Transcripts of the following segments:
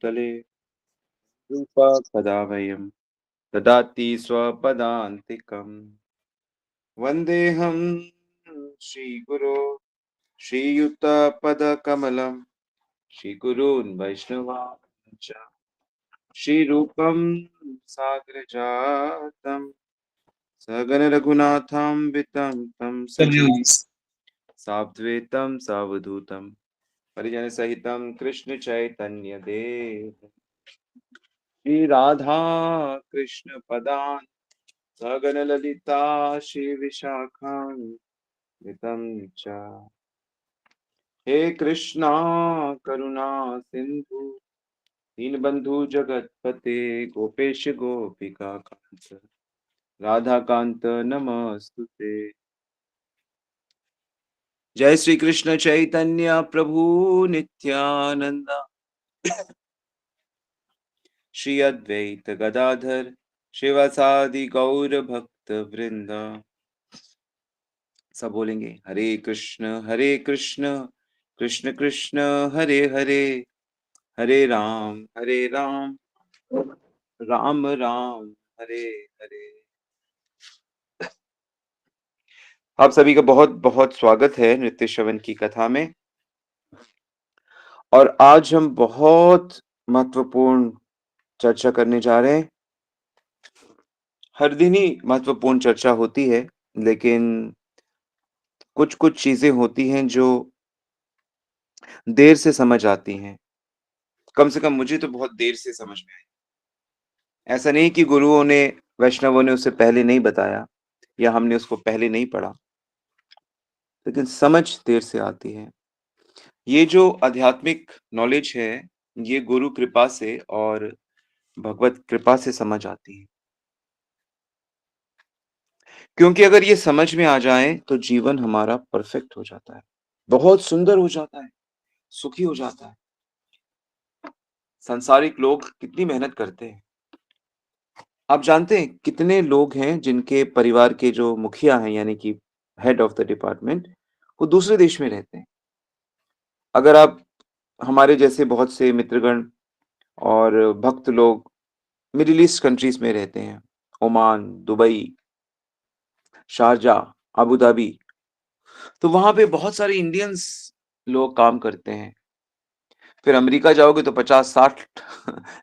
भूतले रूपा कदा वयं ददाति स्वपदान्तिकम्। वन्देऽहं श्रीगुरो श्रीयुतपदकमलं श्रीगुरून् वैष्णवांश्च श्रीरूपं साग्रजातं सगणरघुनाथान्वितं तं सजीवं साद्वैतं सावधूतं परिजनसहितं कृष्णचैतन्यदेव श्रीराधा कृष्णपदान् सगणललिता श्रीविशाखान्वितं च। हे कृष्णा करुणा सिंधु दीनबंधु जगतपते गोपेश गोपिका कांत राधा कांत नमस्तुते। जय श्री कृष्ण चैतन्य प्रभु नित्यानंद श्री अद्वैत गदाधर शिवासादि गौर भक्त वृंद। सब बोलेंगे हरे कृष्ण कृष्ण कृष्ण हरे हरे हरे राम राम राम हरे हरे। आप सभी का बहुत बहुत स्वागत है नृत्य श्रवण की कथा में। और आज हम बहुत महत्वपूर्ण चर्चा करने जा रहे हैं। हर दिन ही महत्वपूर्ण चर्चा होती है, लेकिन कुछ कुछ चीजें होती हैं जो देर से समझ आती हैं। कम से कम मुझे तो बहुत देर से समझ में आई। ऐसा नहीं कि गुरुओं ने वैष्णवों ने उसे पहले नहीं बताया या हमने उसको पहले नहीं पढ़ा, लेकिन समझ देर से आती है। ये जो आध्यात्मिक नॉलेज है, ये गुरु कृपा से और भगवत कृपा से समझ आती है। क्योंकि अगर ये समझ में आ जाए तो जीवन हमारा परफेक्ट हो जाता है, बहुत सुंदर हो जाता है, सुखी हो जाता है। सांसारिक लोग कितनी मेहनत करते हैं। आप जानते हैं कितने लोग हैं जिनके परिवार के जो मुखिया हैं, यानी कि हेड ऑफ द डिपार्टमेंट, वो दूसरे देश में रहते हैं। अगर आप हमारे जैसे बहुत से मित्रगण और भक्त लोग मिडिल ईस्ट कंट्रीज में रहते हैं, Oman, Dubai, Sharjah, Abu Dhabi, तो वहां पे बहुत सारे इंडियंस लोग काम करते हैं। फिर अमेरिका जाओगे तो 50-60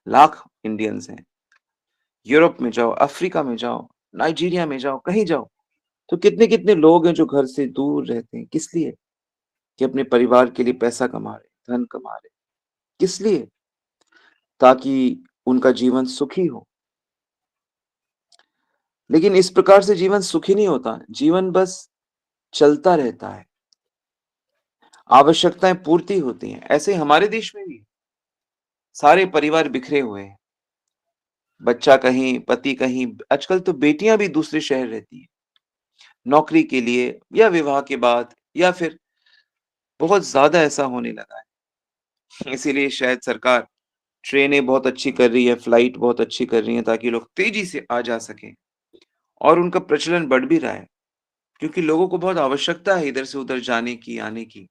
लाख इंडियंस हैं। यूरोप में जाओ, अफ्रीका में जाओ, नाइजीरिया में जाओ, कहीं जाओ, तो कितने कितने लोग हैं जो घर से दूर रहते हैं। किस लिए? कि अपने परिवार के लिए पैसा कमा रहे, धन कमा रहे। किस लिए? ताकि उनका जीवन सुखी हो। लेकिन इस प्रकार से जीवन सुखी नहीं होता। जीवन बस चलता रहता है, आवश्यकताएं पूर्ति होती हैं। ऐसे ही हमारे देश में भी सारे परिवार बिखरे हुए हैं। बच्चा कहीं, पति कहीं। आजकल तो बेटियां भी दूसरे शहर रहती हैं, नौकरी के लिए या विवाह के बाद, या फिर बहुत ज्यादा ऐसा होने लगा है। इसीलिए शायद सरकार ट्रेनें बहुत अच्छी कर रही है, फ्लाइट बहुत अच्छी कर रही है, ताकि लोग तेजी से आ जा सकें। और उनका प्रचलन बढ़ भी रहा है, क्योंकि लोगों को बहुत आवश्यकता है इधर से उधर जाने की, आने की।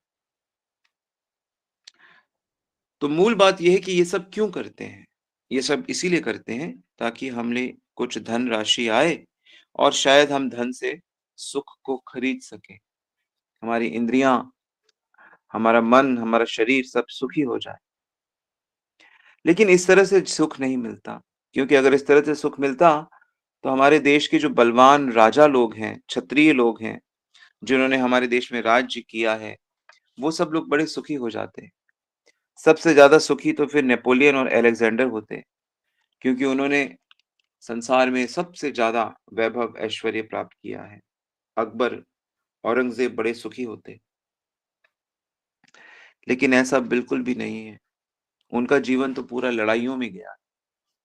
तो मूल बात यह है कि ये सब क्यों करते हैं? ये सब इसीलिए करते हैं ताकि हमने कुछ धन राशि आए और शायद हम धन से सुख को खरीद सकें। हमारी इंद्रियां, हमारा मन, हमारा शरीर सब सुखी हो जाए। लेकिन इस तरह से सुख नहीं मिलता, क्योंकि अगर इस तरह से सुख मिलता तो हमारे देश के जो बलवान राजा लोग हैं, क्षत्रिय लोग हैं, जिन्होंने हमारे देश में राज्य किया है, वो सब लोग बड़े सुखी हो जाते। सबसे ज्यादा सुखी तो फिर नेपोलियन और अलेक्जेंडर होते, क्योंकि उन्होंने संसार में सबसे ज्यादा वैभव ऐश्वर्य प्राप्त किया है। अकबर, औरंगजेब बड़े सुखी होते। लेकिन ऐसा बिल्कुल भी नहीं है। उनका जीवन तो पूरा लड़ाइयों में गया।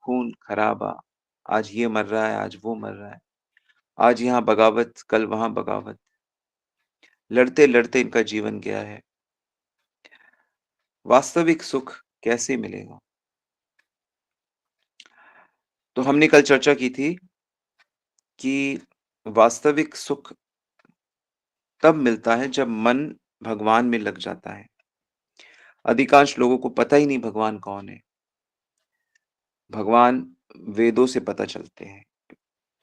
खून खराबा, आज ये मर रहा है, आज वो मर रहा है, आज यहाँ बगावत, कल वहां बगावत। लड़ते लड़ते इनका जीवन गया है। वास्तविक सुख कैसे मिलेगा? तो हमने कल चर्चा की थी कि वास्तविक सुख तब मिलता है जब मन भगवान में लग जाता है। अधिकांश लोगों को पता ही नहीं भगवान कौन है। भगवान वेदों से पता चलते हैं,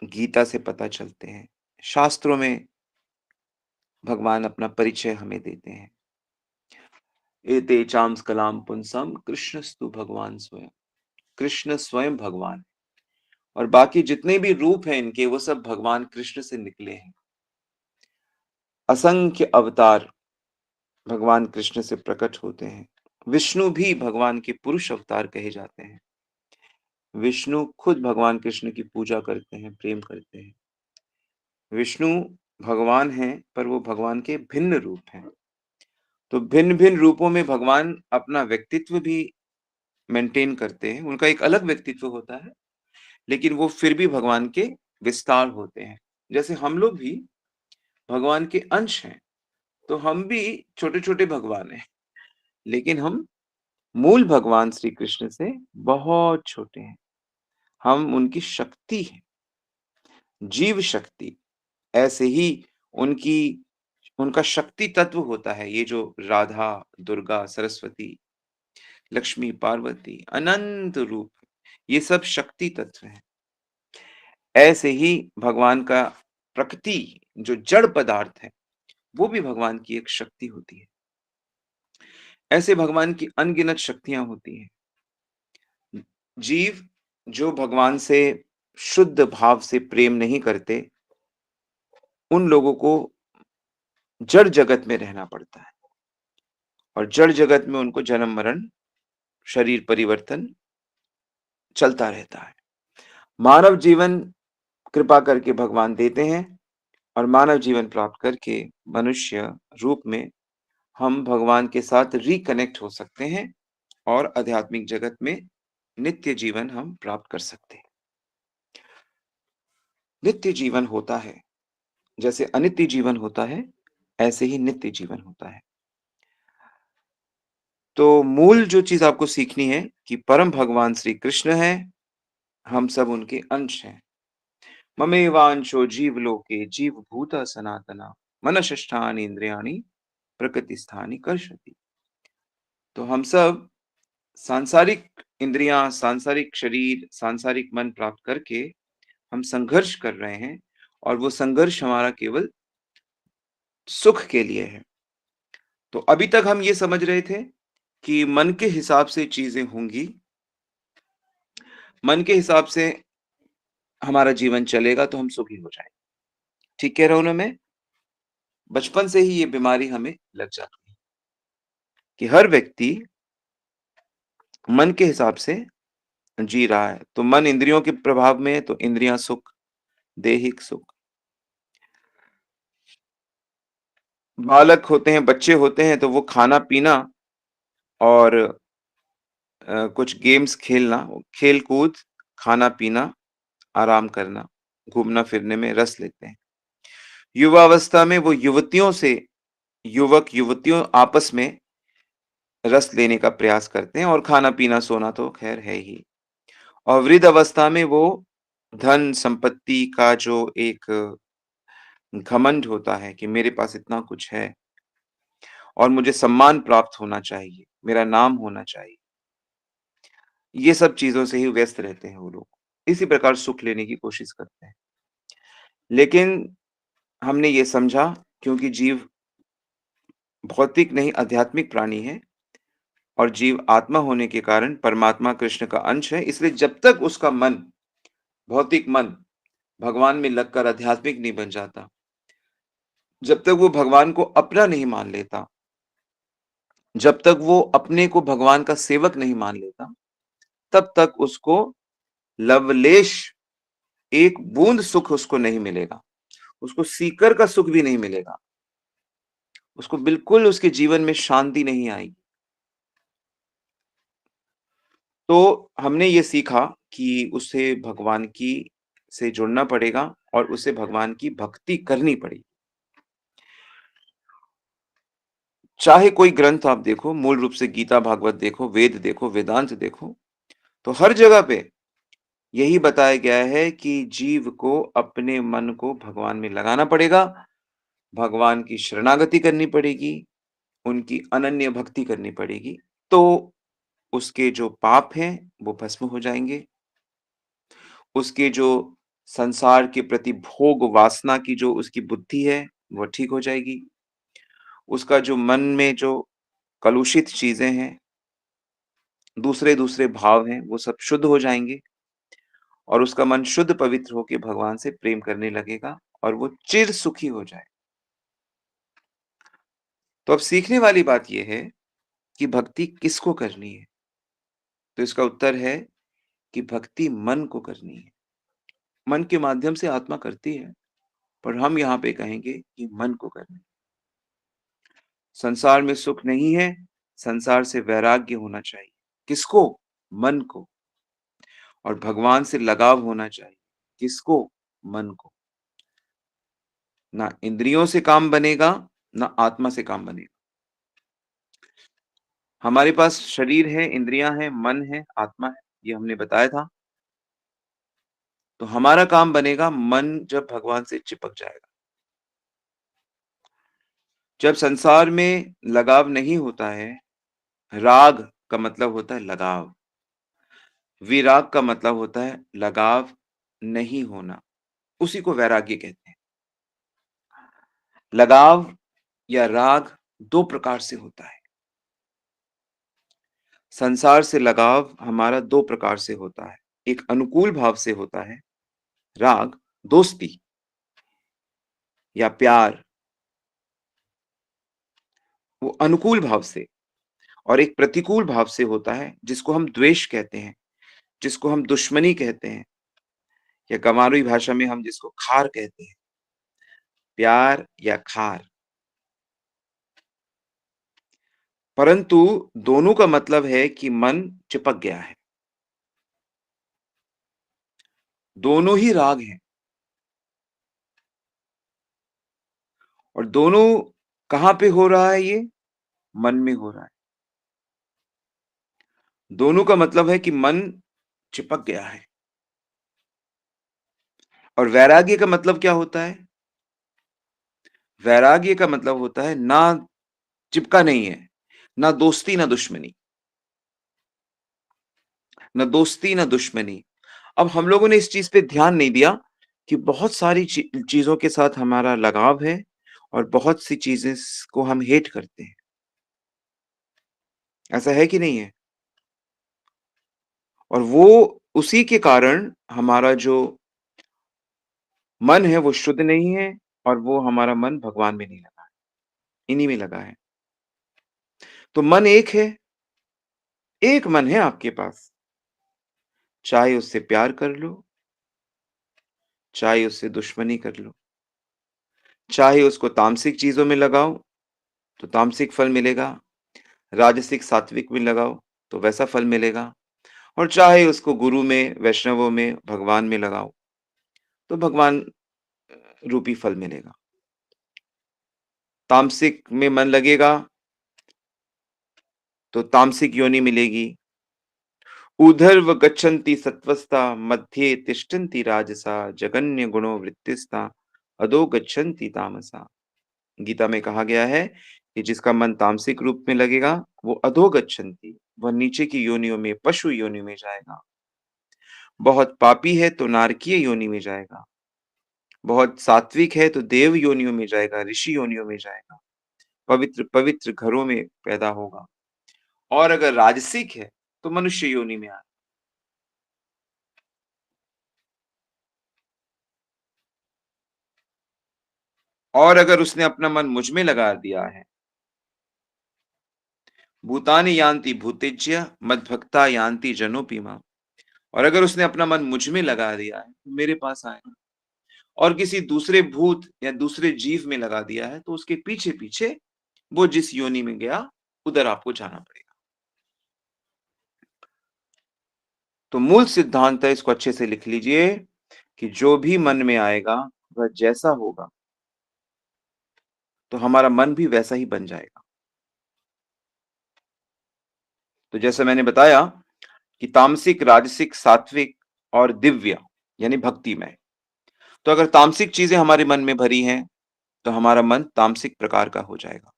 गीता से पता चलते हैं, शास्त्रों में भगवान अपना परिचय हमें देते हैं। एते चाम्स कलाम पुंसम कृष्णस्तु भगवान स्वयं। कृष्ण स्वयं भगवान है और बाकी जितने भी रूप हैं इनके वो सब भगवान कृष्ण से निकले हैं। असंख्य अवतार भगवान कृष्ण से प्रकट होते हैं। विष्णु भी भगवान के पुरुष अवतार कहे जाते हैं। विष्णु खुद भगवान कृष्ण की पूजा करते हैं, प्रेम करते हैं। विष्णु भगवान हैं, पर वो भगवान के भिन्न रूप हैं। तो भिन्न-भिन्न रूपों में भगवान अपना व्यक्तित्व भी मेंटेन करते हैं। उनका एक अलग व्यक्तित्व होता है, लेकिन वो फिर भी भगवान के विस्तार होते हैं। जैसे हम लोग भी भगवान के अंश हैं, तो हम भी छोटे-छोटे भगवान हैं, लेकिन हम मूल भगवान श्री कृष्ण से बहुत छोटे हैं। हम उनकी शक्ति हैं, जीव शक्ति। ऐसे ही उनकी उनका शक्ति तत्व होता है, ये जो राधा, दुर्गा, सरस्वती, लक्ष्मी, पार्वती, अनंत रूप, ये सब शक्ति तत्व हैं। ऐसे ही भगवान का प्रकृति जो जड़ पदार्थ है, वो भी भगवान की एक शक्ति होती है। ऐसे भगवान की अनगिनत शक्तियाँ होती हैं। जीव जो भगवान से शुद्ध भाव से प्रेम नहीं करते, उन लोगों को जड़ जगत में रहना पड़ता है और जड़ जगत में उनको जन्म-मरण, शरीर परिवर्तन चलता रहता है। मानव जीवन कृपा करके भगवान देते हैं और मानव जीवन प्राप्त करके मनुष्य रूप में हम भगवान के साथ रिकनेक्ट हो सकते हैं और आध्यात्मिक जगत में नित्य जीवन हम प्राप्त कर सकते हैं। नित्य जीवन होता है, जैसे अनित्य जीवन होता है, ऐसे ही नित्य जीवन होता है। तो मूल जो चीज़ आपको सीखनी है कि परम भगवान श्री कृष्ण हैं, हम सब उनके अंश हैं। ममेवांशो जीवलोके जीवभूतः सनातना मनःषष्ठानि इंद्रियाणि प्रकृतिस्थानि कर्षति। तो हम सब सांसारिक इंद्रियां, सांसारिक शरीर, सांसारिक मन प्राप्त करके हम संघर्ष कर रहे हैं और वो संघर्ष हमारा केवल सुख के लिए है। तो अभी तक हम ये समझ रहे थे कि मन के हिसाब से चीजें होंगी, मन के हिसाब से हमारा जीवन चलेगा तो हम सुखी हो जाएंगे। ठीक कह रहा हूं ना मैं? बचपन से ही ये बीमारी हमें लग जाती है कि हर व्यक्ति मन के हिसाब से जी रहा है। तो मन इंद्रियों के प्रभाव में है, तो इंद्रियां सुख, दैहिक सुख। बालक होते हैं, बच्चे होते हैं तो वो खाना-पीना और कुछ गेम्स खेलना, खेल-कूद, खाना-पीना, आराम करना, घूमना-फिरने में रस लेते हैं। युवावस्था में वो युवतियों से युवक-युवतियों आपस में रस लेने का प्रयास करते हैं और खाना-पीना, सोना तो ख़ैर है ही। और वृद्ध अवस्था में वो धन, संपत्ति का जो एक घमंड होता है कि मेरे पास इतना कुछ है और मुझे सम्मान प्राप्त होना चाहिए, मेरा नाम होना चाहिए। ये सब चीज़ों से ही व्यस्त रहते हैं वो लोग। इसी प्रकार सुख लेने की कोशिश करते हैं। लेकिन हमने ये समझा क्योंकि जीव भौतिक नहीं आध्यात्मिक प्राणी है और जीव आत्मा होने के कारण परमात्मा कृष्ण का अंश है, इसलिए जब तक उसका मन, भौतिक मन भगवान में लगकर आध्यात्मिक नहीं बन जाता, जब तक वो भगवान को अपना नहीं मान लेता, जब तक वो अपने को भगवान का सेवक नहीं मान लेता, तब तक उसको लवलेश एक बूंद सुख उसको नहीं मिलेगा। उसको सीकर का सुख भी नहीं मिलेगा। उसको बिल्कुल उसके जीवन में शांति नहीं आएगी। तो हमने ये सीखा कि उसे भगवान की से जुड़ना पड़ेगा और उसे भगवान की भक्ति करनी पड़ेगी। चाहे कोई ग्रंथ आप देखो, मूल रूप से गीता, भागवत देखो, वेद देखो, वेदांत देखो, तो हर जगह पे यही बताया गया है कि जीव को अपने मन को भगवान में लगाना पड़ेगा, भगवान की शरणागति करनी पड़ेगी, उनकी अनन्य भक्ति करनी पड़ेगी, तो उसके जो पाप हैं, वो भस्म हो जाएँगे उसके जो संसार के प्रति भोग वासना की जो उसकी बुद्धि है, वो ठीक हो जाएगी। उसका जो मन में जो कलुषित चीज़ें हैं, दूसरे-दूसरे भाव हैं, वो सब शुद्ध हो जाएँगे और उसका मन शुद्ध पवित्र होके भगवान से प्रेम करने लगेगा और वो चिर सुखी हो जाए। तो अब सीखने वाली बात ये है कि भक्ति किसको करनी है? तो इसका उत्तर है कि भक्ति मन को करनी है। मन के माध्यम से आत्मा करती है, पर हम यहाँ पे कहेंगे कि मन को करनी है। संसार में सुख नहीं है, संसार से वैराग्य होना चाहिए। किसको? मन को। और भगवान से लगाव होना चाहिए। किसको? मन को। ना इंद्रियों से काम बनेगा, ना आत्मा से काम बनेगा। हमारे पास शरीर है, इंद्रियां हैं, मन है, आत्मा है, ये हमने बताया था। तो हमारा काम बनेगा मन जब भगवान से चिपक जाएगा। जब संसार में लगाव नहीं होता है, राग का मतलब होता है लगाव। विराग का मतलब होता है लगाव नहीं होना। उसी को वैराग्य कहते हैं। लगाव या राग 2 प्रकार से होता है। संसार से लगाव हमारा 2 प्रकार से होता है। एक अनुकूल भाव से होता है, राग, दोस्ती या प्यार, वो अनुकूल भाव से, और एक प्रतिकूल भाव से होता है, जिसको हम द्वेष कहते हैं, जिसको हम दुश्मनी कहते हैं, या गंवारी भाषा में हम जिसको खार कहते हैं, प्यार या खार। परंतु दोनों का मतलब है कि मन चिपक गया है। दोनों ही राग हैं और दोनों कहाँ पे हो रहा है ये? मन में हो रहा है। दोनों का मतलब है कि मन चिपक गया है। और वैराग्य का मतलब क्या होता है? वैराग्य का मतलब होता है ना चिपका नहीं है, ना दोस्ती ना दुश्मनी, ना दोस्ती ना दुश्मनी। अब हम लोगों ने इस चीज़ पे ध्यान नहीं दिया कि बहुत सारी चीज़ों के साथ हमारा लगाव है और बहुत सी चीज़ें स को हम हेट करते हैं। ऐसा है कि नहीं है? और वो उसी के कारण हमारा जो मन है वो शुद्ध नहीं है और वो हमारा मन भगवान में नहीं लगा है, इन्हीं में लगा है। तो मन एक है, एक मन है आपके पास, चाहे उससे प्यार कर लो, चाहे उससे दुश्मनी कर लो, चाहे उसको तामसिक चीज़ों में लगाओ, तो तामसिक फल मिलेगा, राजसिक, सात्विक में लगाओ, तो वैसा फल मिलेगा, और चाहे उसको गुरु में, वैष्णवों में, भगवान में लगाओ, तो भगवान रूपी फल मिलेगा। तामसिक में मन लगेगा, तो तामसिक योनि मिलेगी। ऊर्ध्व गच्छन्ति सत्त्वस्ता मध्ये तिष्ठन्ति राजसा जगन्य गुणो वृत्तिस्ता अधो गच्छन्ति तामसा। गीता में कहा गया है कि जिसका मन तामसिक रूप में लगेगा वो अधो गच्छन्ति, वह नीचे की योनियों में, पशु योनि में जाएगा। बहुत पापी है तो नारकीय योनि में जाएगा। बहुत सात्विक है तो देव योनियों में जाएगा, ऋषि योनियों में जाएगा। पवित्र पवित्र घरों में पैदा होगा। और अगर राजसिक है तो मनुष्य योनि में आए। और अगर उसने अपना मन मुझ में लगा दिया है, भूतानि यान्ति भूतेज्य मद्भक्ता यान्ति जनोपि माम्। और अगर उसने अपना मन मुझ में लगा दिया है, तो मेरे पास आएगा। और किसी दूसरे भूत या दूसरे जीव में लगा दिया है, तो उसके पीछे-पीछे वो जिस योनि में गया, उधर आपको जाना पड़ेगा। तो मूल सिद्धांत है, इसको अच्छे से लिख लीजिए कि जो भी मन में आएगा, वह जैसा होगा, तो हमारा मन भी वैसा ही बन जाएगा। तो जैसा मैंने बताया कि तामसिक, राजसिक, सात्विक और दिव्य यानी भक्तिमय। तो अगर तामसिक चीज़ें हमारे मन में भरी हैं, तो हमारा मन तामसिक प्रकार का हो जाएगा।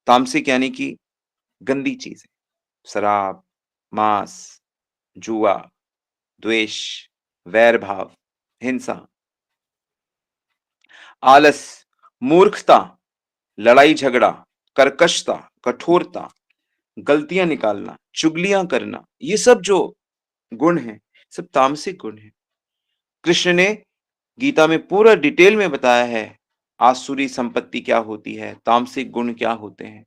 तामसिक यानी कि गंदी चीज़ें, शराब, मांस, जुआ, द्वेष, वैर भाव, हिंसा, आलस, मूर्खता, लड़ाई झगड़ा, कर्कशता, कठोरता, गलतियां निकालना, चुगलियां करना, ये सब जो गुण हैं, सब तामसिक गुण हैं। कृष्ण ने गीता में पूरा डिटेल में बताया है, आसुरी संपत्ति क्या होती है, तामसिक गुण क्या होते हैं।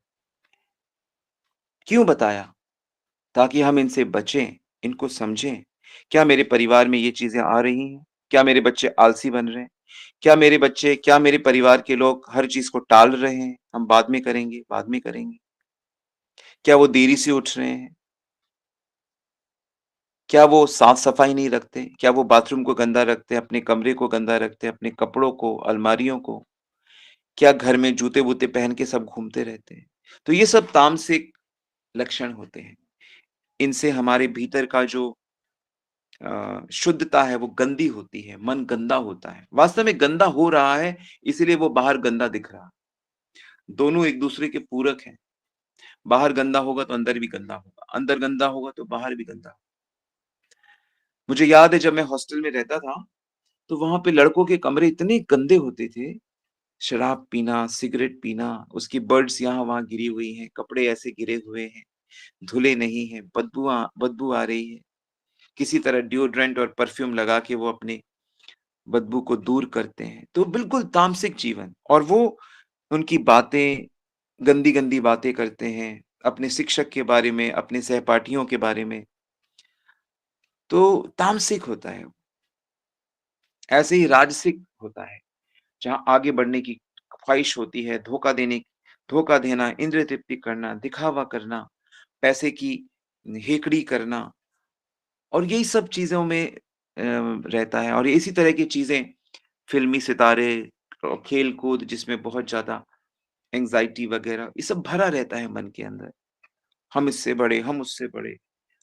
क्यों बताया? ताकि हम इनसे बचें, इनको समझें। क्या मेरे परिवार में ये चीज़ें आ रही हैं? क्या मेरे बच्चे आलसी बन रहे हैं? क्या मेरे परिवार के लोग हर चीज़ को टाल रहे हैं? हम बाद में करेंगे, बाद में करेंगे। क्या वो देरी से उठ रहे हैं? क्या वो साफ-सफाई नहीं रखते? क्या वो बाथरूम को गंदा रखते हैं, अपने कमरे को गंदा रखते हैं, अपने कपड़ों को, अलमारियों को? क्या घर में जूते-वूते पहन के सब घूमते रहते हैं? तो ये सब तामसिक लक्षण होते हैं। इनसे हमारे भीतर का जो शुद्धता है वो गंदी होती है, मन गंदा होता है। वास्तव में गंदा हो रहा है, इसीलिए वो बाहर गंदा दिख रहा है। दोनों एक-दूसरे के पूरक हैं। बाहर गंदा होगा तो अंदर भी गंदा होगा, अंदर गंदा होगा तो बाहर भी गंदा। मुझे याद है जब मैं हॉस्टल में रहता था, तो वहाँ पे लड़कों के कमरे इतने गंदे होते थे, शराब पीना, सिगरेट पीना, उसकी बड्स यहाँ-वहाँ गिरी हुई हैं, कपड़े ऐसे गिरे हुए हैं, धुले नहीं हैं, बदबू आ रही है। किसी तरह डिओड्रेंट और परफ्यूम लगा के वो अपने बदबू को दूर करते हैं। तो बिल्कुल तामसिक जीवन और वो उनकी बातें गंदी-गंदी बातें करते हैं, अपने शिक्षक के बारे में, अपने सहपाठियों के बारे में, तो तामसिक होता है। ऐसे ही राजसिक होता है, जहाँ आगे बढ़ने की ख्वाहिश होती है, धोखा देना, इंद्रिय तृप्ति करना, दिखावा करना, पैसे की हेकड़ी करना और यही सब चीज़ों में रहता है और इसी तरह की चीज़ें फ़िल्मी सितारे खेल-कूद जिसमें बहुत ज़्यादा एंग्ज़ायटी वग़ैरह ये सब भरा रहता है मन के अंदर। हम इससे बड़े, हम उससे बड़े,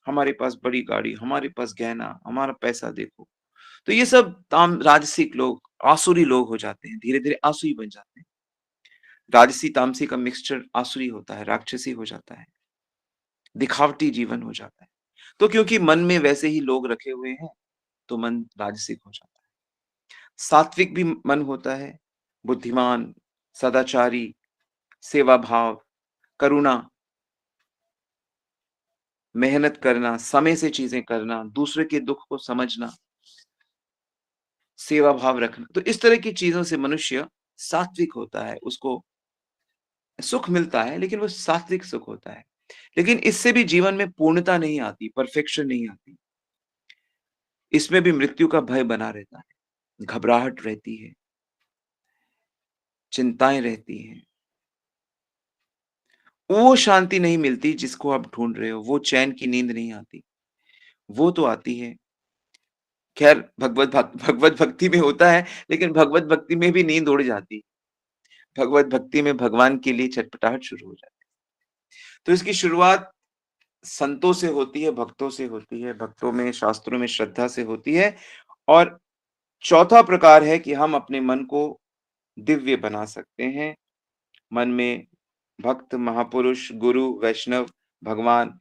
हमारे पास बड़ी गाड़ी, हमारे पास गहना, हमारा पैसा देखो। तो ये सब राजसिक लोग, आसुरी लोग हो जाते हैं, धीरे-धीरे आसुरी बन जाते हैं। राजसी, तामसी का मिक्सचर आसुरी होता है, राक्षसी हो जाता है, दिखावटी जीवन हो जाता है। तो क्योंकि मन में वैसे ही लोग रखे हुए हैं, तो मन राजसिक हो जाता है। सात्विक भी मन होता है, बुद्धिमान, सदाचारी, सेवा भाव, करुणा, मेहनत करना, समय से चीज़ें करना, दूसरे के दुःख को समझना, सेवा भाव रखना। तो इस तरह की चीज़ों से मनुष्य सात्विक होता है, उसको सुख मिलता है, लेकिन वो सात्विक सुख होता है। लेकिन इससे भी जीवन में पूर्णता नहीं आती, परफेक्शन नहीं आती। इसमें भी मृत्यु का भय बना रहता है, घबराहट रहती है, चिंताएँ रहती हैं। वो शांति नहीं मिलती जिसको आप ढूँढ रहे हो, वो चैन की नींद नहीं आती, वो तो आती है। ख़ैर भगवत भक्ति में होता है, लेकिन भगवत भक्ति में भी नींद उड़ जाती। भगवत भक्ति में भगवान के लिए छटपटाहट शुरू हो जाती। तो इसकी शुरुआत संतों से होती है, भक्तों से होती है, भक्तों में, शास्त्रों में श्रद्धा से होती है और चौथा प्रकार है कि हम अपने मन को दिव्य बना सकते हैं। मन में भक्त, महापुरुष, गुरु, वैष्णव, भगवान,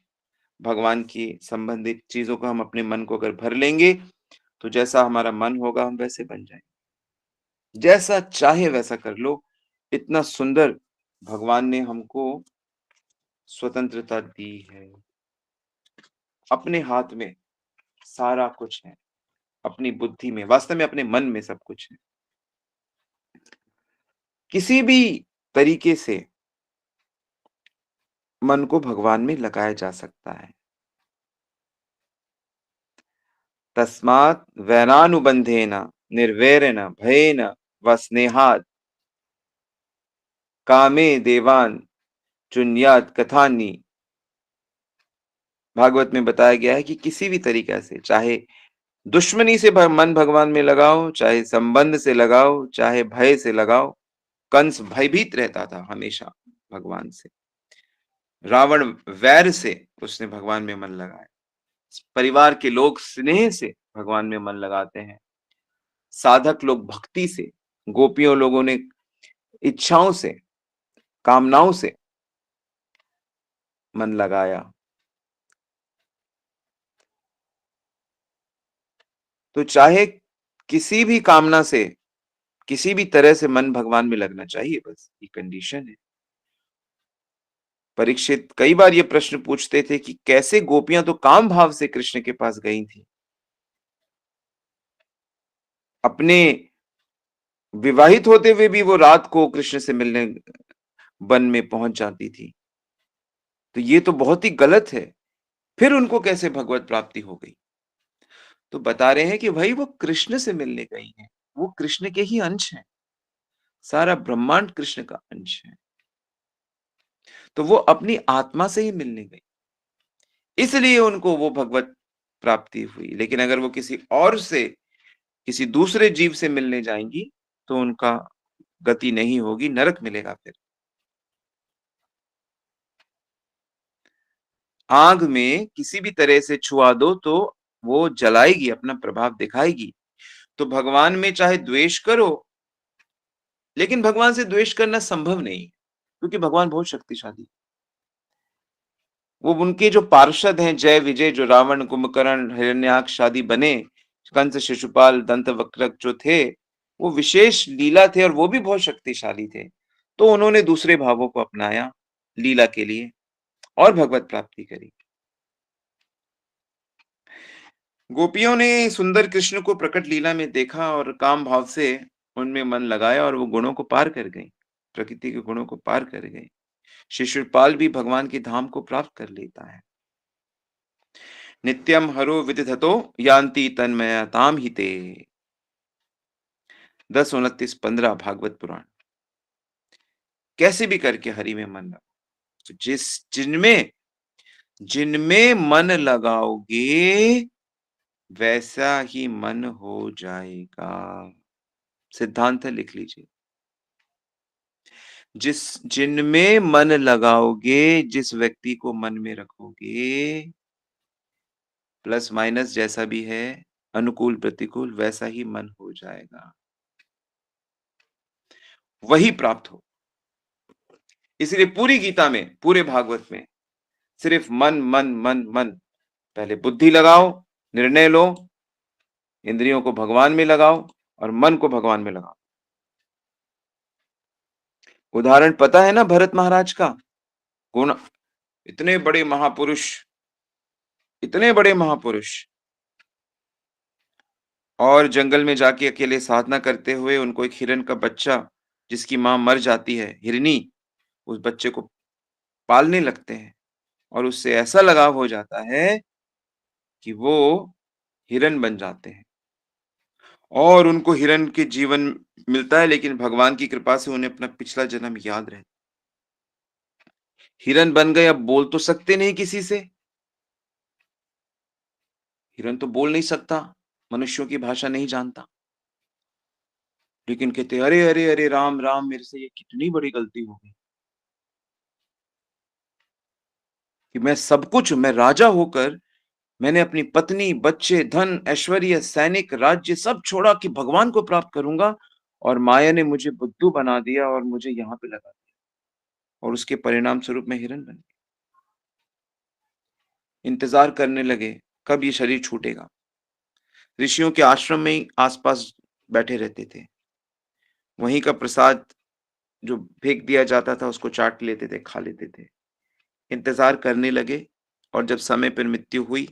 भगवान की संबंधित चीज़ों को हम अपने मन को अगर भर लेंगे, तो जैसा हमारा मन होगा हम वैसे बन जाएँगे। जैसा चाहे वैसा कर लो, इतना सुंदर भगवान ने हमको स्वतंत्रता दी है। अपने हाथ में सारा कुछ है, अपनी बुद्धि में, वास्तव में अपने मन में सब कुछ है। किसी भी तरीके से मन को भगवान में लगाया जा सकता है। तस्मात् वैरानुबंधेन निर्वैरेण भयेन व स्नेहात् कामे देवान् चुन्यात् कथानि। भागवत में बताया गया है कि किसी भी तरीक़े से, चाहे दुश्मनी से मन भगवान में लगाओ, चाहे संबंध से लगाओ, चाहे भय से लगाओ। कंस भयभीत रहता था हमेशा भगवान से। रावण वैर से उसने भगवान में मन लगाया। परिवार के लोग स्नेह से भगवान में मन लगाते हैं। साधक लोग भक्ति से, गोपियों लोगों ने इच्छाओं से, कामनाओं से मन लगाया। तो चाहे किसी भी कामना से, किसी भी तरह से मन भगवान में लगना चाहिए, बस ये कंडीशन है। परीक्षित कई बार ये प्रश्न पूछते थे कि कैसे गोपियां तो काम भाव से कृष्ण के पास गई थी, अपने विवाहित होते हुए भी वो रात को कृष्ण से मिलने वन में पहुंच जाती थी। तो ये तो बहुत ही गलत है। फिर उनको कैसे भगवत प्राप्ति हो गई? तो बता रहे हैं कि भाई वो कृष्ण से मिलने गई हैं, वो कृष्ण के ही अंश हैं, सारा ब्रह्मांड कृष्ण का अंश है। तो वो अपनी आत्मा से ही मिलने गई, इसलिए उनको वो भगवत प्राप्ति हुई। लेकिन अगर वो किसी और से, किसी दूसरे जीव से मिलने जाएंगी, तो उनका गति नहीं होगी, नरक मिलेगा फिर। आग में किसी भी तरह से छुआ दो तो वो जलाएगी, अपना प्रभाव दिखाएगी। तो भगवान में चाहे द्वेष करो, लेकिन भगवान से द्वेष करना संभव नहीं है, क्योंकि भगवान बहुत शक्तिशाली। वो उनके जो पार्षद हैं जय विजय, जो रावण, कुंभकर्ण, हिरण्याक्ष आदि बने, कंस, शिशुपाल, दंतवक्र जो थे, वो विशेष लीला थे और वो भी बहुत शक्तिशाली थे। तो उन्होंने दूसरे भावों को अपनाया लीला के लिए और भगवत प्राप्ति करी। गोपियों ने सुंदर कृष्ण को प्रकट लीला में देखा और काम भाव से उनमें मन लगाया और वो गुणों को पार कर गई, प्रकृति के गुणों को पार कर गई। शिशुपाल भी भगवान के धाम को प्राप्त कर लेता है। नित्यम हरो विदिधतो यान्ति तन्मयताम हिते। 10:29-15 भागवत पुराण। कैसे भी करके हरि में मन लगाओ। तो जिनमें जिनमें मन लगाओगे वैसा ही मन हो जाएगा। सिद्धांत है, लिख लीजिए। जिनमें मन लगाओगे, जिस व्यक्ति को मन में रखोगे, प्लस माइनस जैसा भी है, अनुकूल प्रतिकूल, वैसा ही मन हो जाएगा, वही प्राप्त हो। इसलिए पूरी गीता में, पूरे भागवत में सिर्फ मन मन मन मन। पहले बुद्धि लगाओ, निर्णय लो, इंद्रियों को भगवान में लगाओ और मन को भगवान में लगाओ। उदाहरण पता है ना भरत महाराज का? गुण, इतने बड़े महापुरुष, इतने बड़े महापुरुष, और जंगल में जाके अकेले साधना करते हुए उनको एक हिरण का बच्चा, जिसकी मां मर जाती है, हिरनी, उस बच्चे को पालने लगते हैं और उससे ऐसा लगाव हो जाता है कि वो हिरण बन जाते हैं और उनको हिरण के जीवन मिलता है, लेकिन भगवान की कृपा से उन्हें अपना पिछला जन्म याद रहता। हिरण बन गए, अब बोल तो सकते नहीं किसी से, हिरण तो बोल नहीं सकता, मनुष्यों की भाषा नहीं जानता, लेकिन कहते अरे अरे अरे राम राम, मेरे से ये कितनी बड़ी गलती हो गई कि मैं राजा होकर मैंने अपनी पत्नी, बच्चे, धन, ऐश्वर्य, सैनिक, राज्य सब छोड़ा कि भगवान को प्राप्त करूंगा, और माया ने मुझे बुद्धू बना दिया और मुझे यहाँ पे लगा दिया, और उसके परिणाम स्वरूप मैं हिरण बन गया। इंतजार करने लगे कब ये शरीर छूटेगा। ऋषियों के आश्रम में ही आसपास बैठे रहते थे, वहीं का प्रसाद जो फेंक दिया जाता था उसको चाट लेते थे, खा लेते थे। इंतजार करने लगे और जब समय पर मृत्यु हुई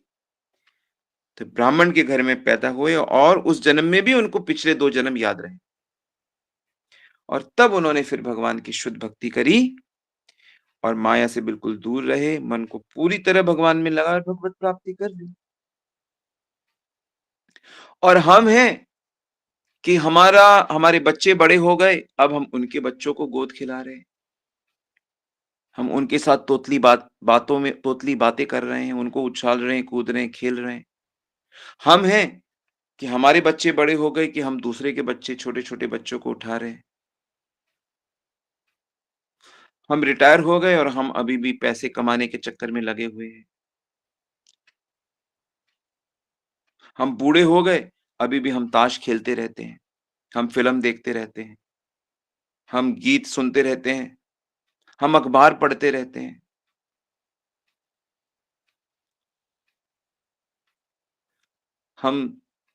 तो ब्राह्मण के घर में पैदा हुए और उस जन्म में भी उनको पिछले 2 जन्म याद रहे, और तब उन्होंने फिर भगवान की शुद्ध भक्ति करी और माया से बिल्कुल दूर रहे, मन को पूरी तरह भगवान में लगा और भगवत प्राप्ति कर ली। और हम हैं कि हमारे बच्चे बड़े हो गए, अब हम उनके बच्चों को गोद खिला रहे हैं। हम उनके साथ बातों में तोतली बातें कर रहे हैं, उनको उछाल रहे हैं, कूद रहे हैं, खेल रहे हैं। हम हैं कि हमारे बच्चे बड़े हो गए कि हम दूसरे के बच्चे, छोटे-छोटे बच्चों को उठा रहे हैं। हम रिटायर हो गए और हम अभी भी पैसे कमाने के चक्कर में लगे हुए हैं। हम बूढ़े हो गए, अभी भी हम ताश खेलते रहते हैं, हम फ़िल्म देखते रहते हैं, हम गीत सुनते रहते हैं, हम अखबार पढ़ते रहते हैं। हम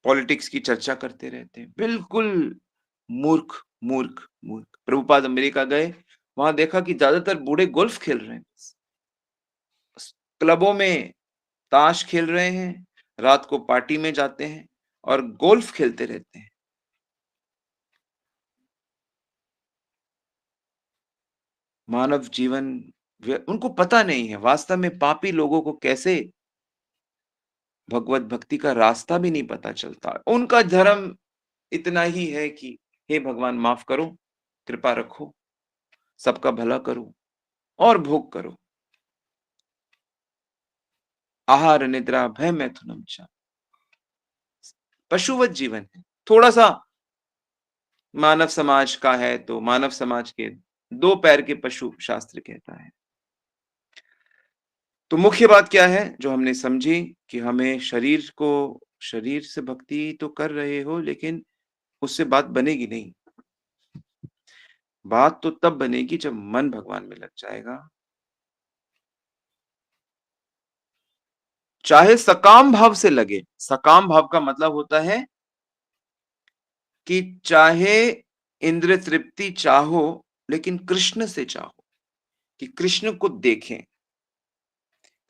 पॉलिटिक्स की चर्चा करते रहते हैं। बिल्कुल मूर्ख, मूर्ख, मूर्ख। प्रभुपाद अमेरिका गए, वहाँ देखा कि ज़्यादातर बूढ़े गोल्फ खेल रहे हैं। क्लबों में ताश खेल रहे हैं, रात को पार्टी में जाते हैं और गोल्फ खेलते रहते हैं। मानव जीवन उनको पता नहीं है वास्तव में पापी लोगों को कैसे भगवत भक्ति का रास्ता भी नहीं पता चलता। उनका धर्म इतना ही है कि हे भगवान माफ करो, कृपा रखो, सबका भला करो और भोग करो। आहार निद्रा भय मैथुनम च। पशुवत जीवन है। थोड़ा-सा मानव समाज का है तो मानव समाज के 2 पैर के पशु शास्त्र कहता है। तो मुख्य बात क्या है जो हमने समझी कि हमें शरीर से भक्ति तो कर रहे हो लेकिन उससे बात बनेगी नहीं। बात तो तब बनेगी जब मन भगवान में लग जाएगा। चाहे सकाम भाव से लगे। सकाम भाव का मतलब होता है कि चाहे इंद्रिय तृप्ति चाहो लेकिन कृष्ण से चाहो, कि कृष्ण को देखें।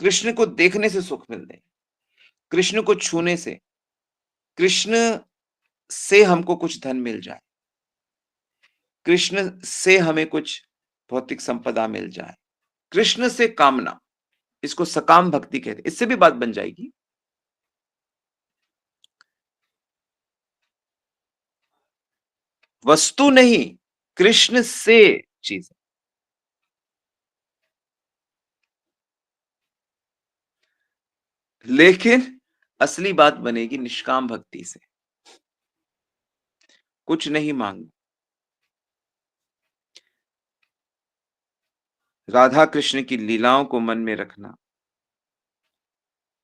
कृष्ण को देखने से सुख मिलते हैं, कृष्ण को छूने से, कृष्ण से हमको कुछ धन मिल जाए, कृष्ण से हमें कुछ भौतिक संपदा मिल जाए, कृष्ण से कामना, इसको सकाम भक्ति कहते हैं। इससे भी बात बन जाएगी। वस्तु नहीं, कृष्ण से चीज। लेकिन असली बात बनेगी निष्काम भक्ति से। कुछ नहीं मांगना। राधा कृष्ण की लीलाओं को मन में रखना,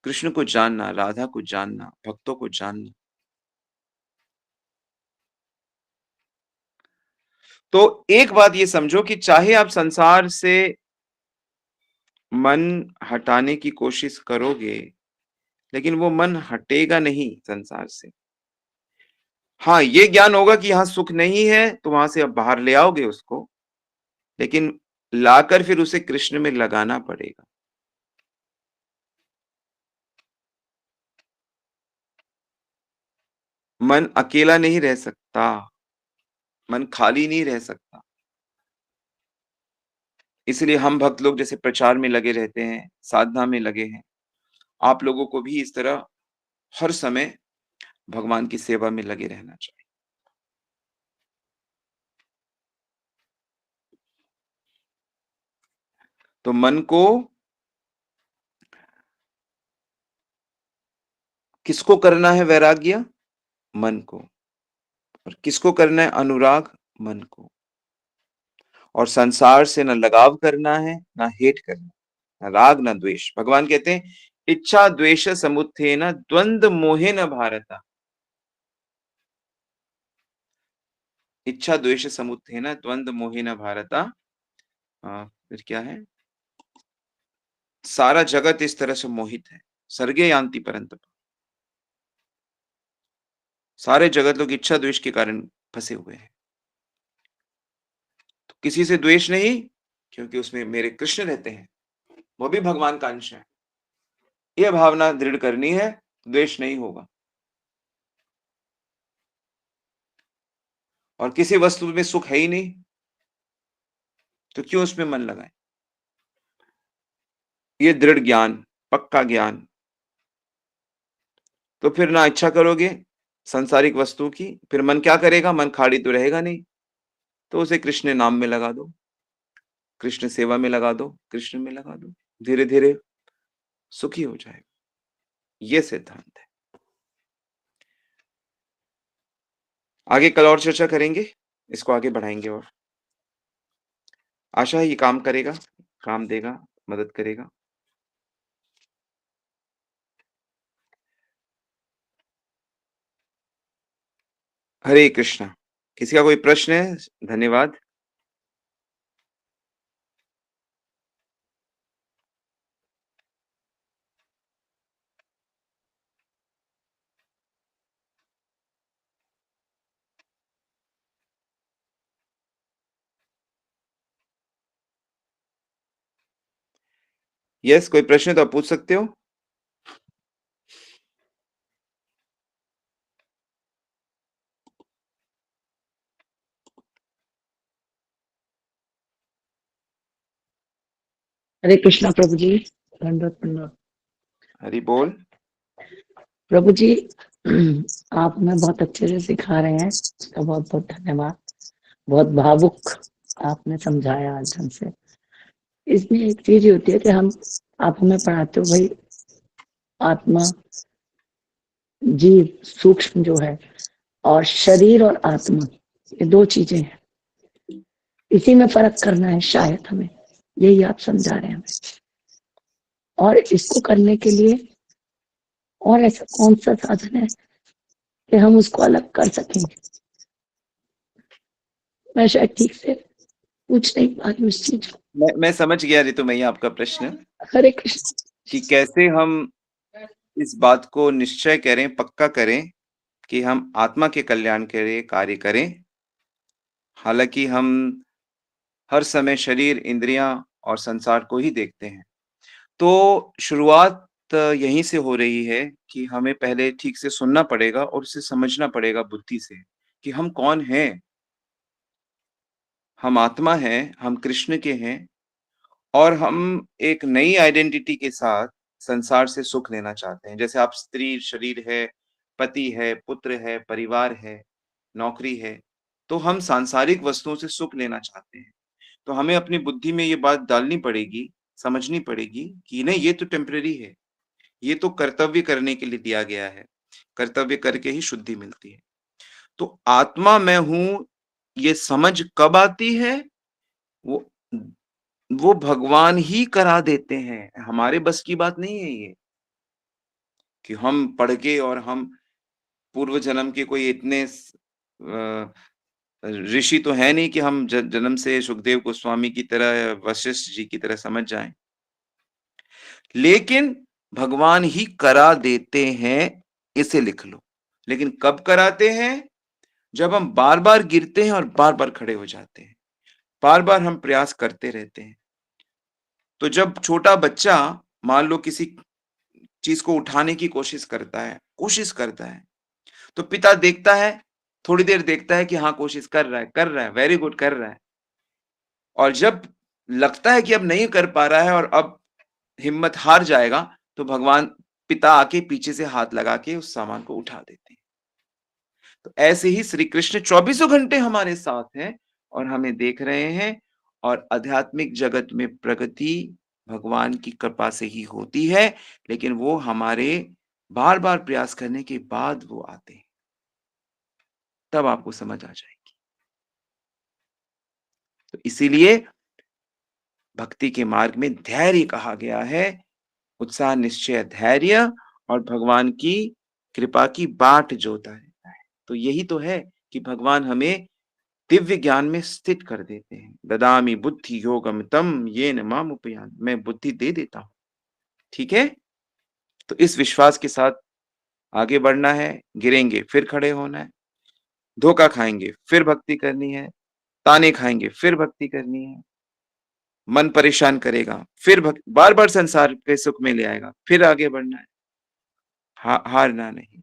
कृष्ण को जानना, राधा को जानना, भक्तों को जानना। तो एक बात ये समझो कि चाहे आप संसार से मन हटाने की कोशिश करोगे, लेकिन वो मन हटेगा नहीं संसार से। हाँ, ये ज्ञान होगा कि यहाँ सुख नहीं है, तो वहां से अब बाहर ले आओगे उसको, लेकिन लाकर फिर उसे कृष्ण में लगाना पड़ेगा। मन अकेला नहीं रह सकता, मन खाली नहीं रह सकता। इसलिए हम भक्त लोग जैसे प्रचार में लगे रहते हैं, साधना में लगे हैं। आप लोगों को भी इस तरह हर समय भगवान की सेवा में लगे रहना चाहिए। तो मन को किसको करना है वैराग्य? मन को। और किसको करना है अनुराग? मन को। और संसार से ना लगाव करना है, ना हेट करना, ना राग, ना द्वेष। भगवान कहते हैं, इच्छा द्वेष समुत्थेन द्वंद्व मोहेन भारत। इच्छा द्वेष समुत्थेन द्वंद्व मोहेन भारत। फिर क्या है? सारा जगत इस तरह से मोहित है। सर्गे यान्ति परन्तप। सारे जगत लोग इच्छा द्वेष के कारण फंसे हुए हैं। तो किसी से द्वेष नहीं, क्योंकि उसमें मेरे कृष्ण रहते हैं। वो भी भगवान का अंश है। यह भावना दृढ़ करनी है, द्वेष नहीं होगा। और किसी वस्तु में सुख है ही नहीं, तो क्यों उसमें मन लगाएं? ये दृढ़ ज्ञान, पक्का ज्ञान। तो फिर ना इच्छा करोगे सांसारिक वस्तु की, फिर मन क्या करेगा? मन खाली तो रहेगा नहीं, तो उसे कृष्ण नाम में लगा दो, कृष्ण सेवा में लगा दो, कृष्ण में लगा दो। धीरे-धीरे सुखी हो जाएगा। ये सिद्धांत है। आगे कल और चर्चा करेंगे, इसको आगे बढ़ाएंगे और आशा है ये काम करेगा, काम देगा, मदद करेगा। हरे कृष्णा। किसी का कोई प्रश्न है? धन्यवाद। यस, कोई प्रश्न तो आप पूछ सकते हो। हरे कृष्णा प्रभु जी। दंडवत प्रणाम। हरि बोल। प्रभु जी, आप हमें बहुत अच्छे से सिखा रहे हैं, उसका बहुत बहुत धन्यवाद। बहुत भावुक आपने समझाया आज हमसे। इसमें एक चीज होती है कि आप हमें पढ़ाते हो भाई, आत्मा, जीव, सूक्ष्म जो है, और शरीर और आत्मा, ये दो चीजें हैं। इसी में फर्क करना है शायद हमें, यही आप समझा रहे हैं हमें। और इसको करने के लिए और ऐसा कौन सा साधन है कि हम उसको अलग कर सकेंगे? मैं शायद ठीक से पूछ नहीं पा रही हूँ इस चीज को। मैं समझ गया ऋतु मैया आपका प्रश्न हरे कृष्ण। कि कैसे हम इस बात को निश्चय करें, पक्का करें कि हम आत्मा के कल्याण के लिए कार्य करें। हालाँकि हम हर समय शरीर, इंद्रियाँ और संसार को ही देखते हैं। तो शुरुआत यहीं से हो रही है कि हमें पहले ठीक से सुनना पड़ेगा और उसे समझना पड़ेगा बुद्धि से कि हम कौन हैं? हम आत्मा हैं, हम कृष्ण के हैं और हम एक नई आइडेंटिटी के साथ संसार से सुख लेना चाहते हैं। जैसे आप स्त्री शरीर है, पति है, पुत्र है, परिवार है, नौकरी है, तो हम सांसारिक वस्तुओं से सुख लेना चाहते हैं। तो हमें अपनी बुद्धि में ये बात डालनी पड़ेगी, समझनी पड़ेगी कि नहीं ये तो टेम्परेरी है, ये तो कर्तव्य करने के लिए दिया गया है। कर्तव्य करके ही शुद्धि मिलती है। तो आत्मा मैं हूँ, ये समझ कब आती है? वो वो भगवान ही करा देते हैं, हमारे बस की बात नहीं है ये, कि हम पढ़ के और हम पूर्व जन्म के कोई इतने अ, ऋषि तो है नहीं कि हम जन्म से सुखदेव गोस्वामी की तरह, वशिष्ठ जी की तरह समझ जाएँ। लेकिन भगवान ही करा देते हैं, इसे लिख लो। लेकिन कब कराते हैं? जब हम बार-बार गिरते हैं और बार-बार खड़े हो जाते हैं। बार-बार हम प्रयास करते रहते हैं। तो जब छोटा बच्चा मान लो किसी चीज़ को उठाने की कोशिश करता है, तो पिता देखता है, थोड़ी देर देखता है कि हाँ, कोशिश कर रहा है, वेरी गुड कर रहा है। और जब लगता है कि अब नहीं कर पा रहा है और अब हिम्मत हार जाएगा, तो भगवान पिता आके पीछे से हाथ लगा के उस सामान को उठा देते हैं। तो ऐसे ही श्री कृष्ण चौबीसों घंटे हमारे साथ हैं और हमें देख रहे हैं और आध्यात्मिक जगत में प्रगति भगवान की कृपा से ही होती है, लेकिन वो हमारे बार-बार प्रयास करने के बाद वो आते हैं। तब आपको समझ आ जाएगी। तो इसीलिए भक्ति के मार्ग में धैर्य कहा गया है, उत्साह, निश्चय, धैर्य और भगवान की कृपा की बाट जोता रहता है। तो यही तो है कि भगवान हमें दिव्य ज्ञान में स्थित कर देते हैं। ददामि बुद्धि योगम तम येन माम उपयान्ति। मैं बुद्धि दे देता हूँ। ठीक है? तो इस विश्वास के साथ आगे बढ़ना है, गिरेंगे फिर खड़े होना है, धोखा खाएँगे फिर भक्ति करनी है, ताने खाएँगे फिर भक्ति करनी है, मन परेशान करेगा, फिर बार-बार संसार के सुख में ले आएगा, फिर आगे बढ़ना है। हारना नहीं।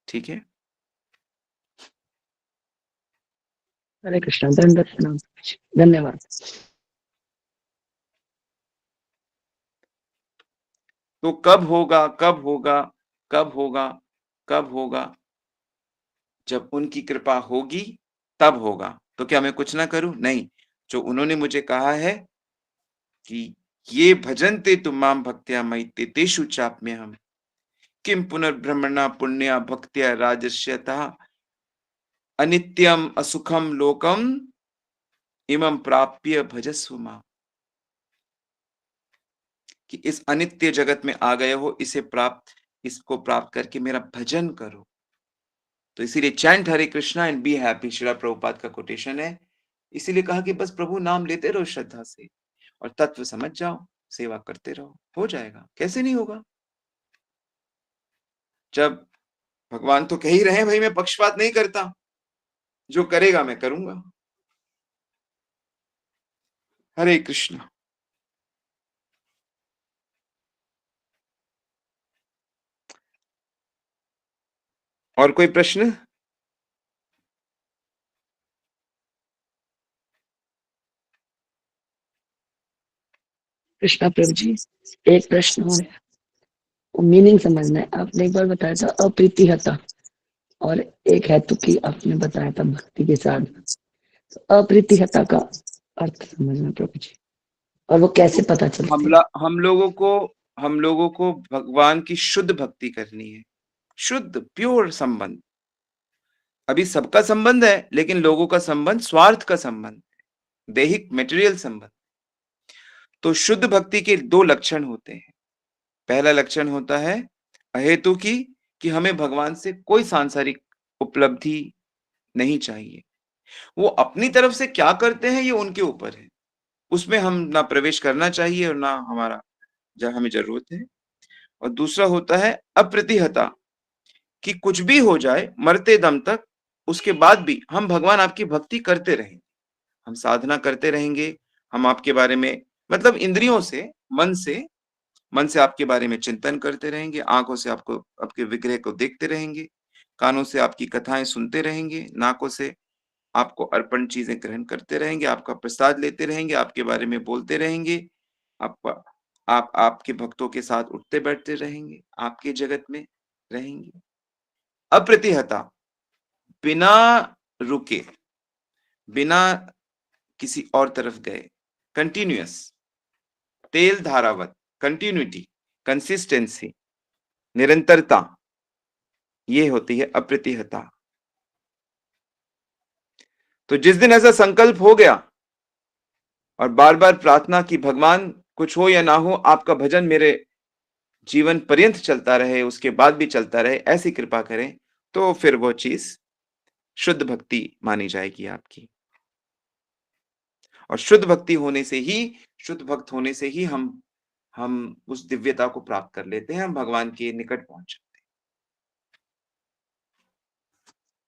ठीक है? हरे कृष्णा। दंडवत प्रणाम। धन्यवाद। तो कब होगा, कब होगा, कब होगा, कब होगा? जब उनकी कृपा होगी, तब होगा। तो क्या मैं कुछ ना करूँ? नहीं। जो उन्होंने मुझे कहा है कि ये भजन्ते तु मां भक्त्या मयि ते तेषु चाप्यहम् किं पुनर्ब्रह्मणा पुण्या भक्त्या राजर्षयतः अनित्यम असुखम लोकम इमं प्राप्य भजस्व माम्। कि इस अनित्य जगत में आ गए हो, इसको प्राप्त करके मेरा भजन करो। तो इसीलिए chant Hare Krishna and be happy, Srila Prabhupada का कोटेशन है। इसीलिए कहा कि बस प्रभु नाम लेते रहो श्रद्धा से और तत्व समझ जाओ, सेवा करते रहो, हो जाएगा। कैसे नहीं होगा? जब भगवान तो कह ही रहे हैं भाई मैं पक्षपात नहीं करता, जो करेगा मैं करूँगा। हरे कृष्णा। और कोई प्रश्न? कृष्णा प्रभु जी, एक प्रश्न और है, मीनिंग समझना है। आपने एक बार बताया था अप्रीतिहता, और एक हेतु की आपने बताया था भक्ति के साथ। तो अप्रीतिहता का अर्थ समझना प्रभु जी, और वो कैसे पता चलती है? हम लोगों को भगवान की शुद्ध भक्ति करनी है, शुद्ध प्योर संबंध। अभी सबका संबंध है, लेकिन लोगों का संबंध स्वार्थ का संबंध, दैहिक मटेरियल संबंध। तो शुद्ध भक्ति के 2 लक्षण होते हैं। पहला लक्षण होता है अहेतु की, कि हमें भगवान से कोई सांसारिक उपलब्धि नहीं चाहिए। वो अपनी तरफ से क्या करते हैं ये उनके ऊपर है। उसमें हम ना प्रवेश करना चाहिए और ना हमें जरूरत है। और दूसरा होता है अप्रतिहता, कि कुछ भी हो जाए मरते दम तक, उसके बाद भी हम भगवान आपकी भक्ति करते रहेंगे, हम साधना करते रहेंगे, हम आपके बारे में मतलब इंद्रियों से, मन से आपके बारे में चिंतन करते रहेंगे, आंखों से आपको आपके विग्रह को देखते रहेंगे, कानों से आपकी कथाएं सुनते रहेंगे, नाकों से आपको अर्पण चीजें ग्रहण करते रहेंगे, आपका प्रसाद लेते रहेंगे, आपके बारे में बोलते रहेंगे, आप आप आपके भक्तों के साथ उठते बैठते रहेंगे, आपके जगत में रहेंगे। अप्रतिहता, बिना रुके, बिना किसी और तरफ गए, कंटिन्यूअस, तेल धारावत, कंटिन्यूटी, कंसिस्टेंसी, निरंतरता, ये होती है अप्रतिहता। तो जिस दिन ऐसा संकल्प हो गया और बार बार प्रार्थना की भगवान कुछ हो या ना हो, आपका भजन मेरे जीवन पर्यंत चलता रहे, उसके बाद भी चलता रहे, ऐसी कृपा करें, तो फिर वो चीज शुद्ध भक्ति मानी जाएगी आपकी। और शुद्ध भक्ति होने से ही, शुद्ध भक्त होने से ही हम उस दिव्यता को प्राप्त कर लेते हैं, हम भगवान के निकट पहुंच जाते हैं।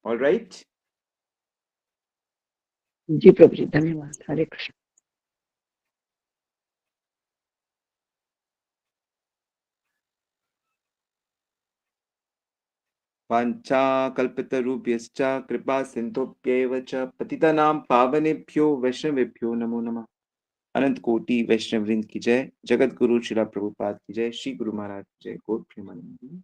ऑलराइट। जी प्रभु जी, धन्यवाद। हरे कृष्ण। वाञ्छाकल्पितरुभ्यश्च कृपा सिन्धुभ्येव च पतितानां पावनेभ्यो वैष्णवेभ्यो नमो नमः। अनंत कोटि वैष्णव वृंद की जय। जगत गुरु श्रीला प्रभुपाद की जय। श्री गुरु महाराज की जय। गौर प्रेमानंद।